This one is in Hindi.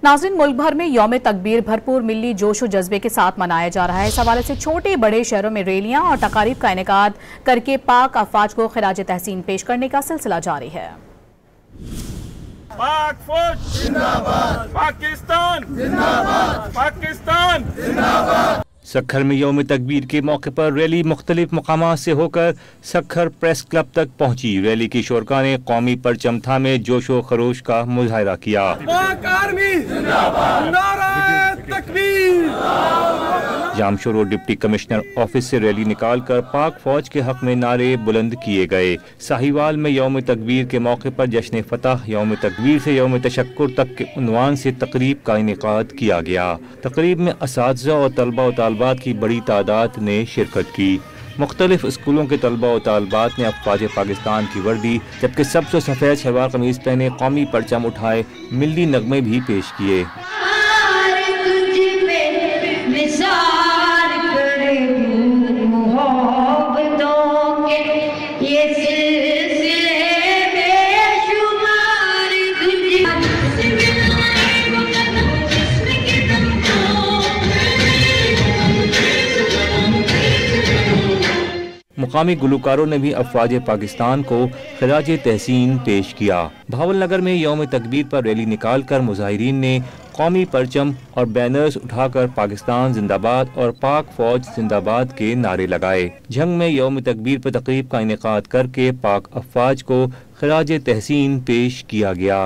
नाज़रीन, मुल्क भर में यौम तकबीर भरपूर मिली जोश व जज्बे के साथ मनाया जा रहा है। इस हवाले से छोटे बड़े शहरों में रैलियां और तकारीब का इनेकाद करके पाक अफवाज को खिराज तहसीन पेश करने का सिलसिला जारी है। पाक फौज जिंदाबाद, पाकिस्तान जिंदाबाद, पाकिस्तान जिंदाबाद। सक्खर में यौम तकबीर के मौके पर रैली मुख्तलिफ मकामात से होकर सक्खर प्रेस क्लब तक पहुंची। रैली की शुरका ने कौमी परचम थामे जोश व खरोश का मुजाहरा किया। पाक आर्मी जिंदाबाद, नारा तकबीर। जामशोर और डिप्टी कमिश्नर ऑफिस से रैली निकालकर पाक फौज के हक में नारे बुलंद किए गए। साहिवाल में यौम तकबीर के मौके पर जश्न फतह यौम तकबीर से यौम तशक्कुर तक के उन्वान से तकरीब का इनेकाद किया गया। तकरीब में असातिज़ा और तलबा व तालिबात की बड़ी तादाद ने शिरकत की। मुख्तलिफ स्कूलों के तलबा व तालिबात ने अफवाज पाकिस्तान की वर्दी जबकि सबसे सफ़ेद शलवार कमीज पहने कौमी परचम उठाए मिल्ली नगमे भी पेश किए। मुकामी गुलकारों ने भी अफवाज पाकिस्तान को खिराज तहसीन पेश किया। भावलनगर में यौम तकबीर पर रैली निकालकर मुजाहिरीन ने कौमी परचम और बैनर्स उठाकर पाकिस्तान जिंदाबाद और पाक फौज जिंदाबाद के नारे लगाए। झंग में यौम तकबीर पर तकरीब का इनेकाद करके पाक अफवाज को खिराज तहसीन पेश किया गया।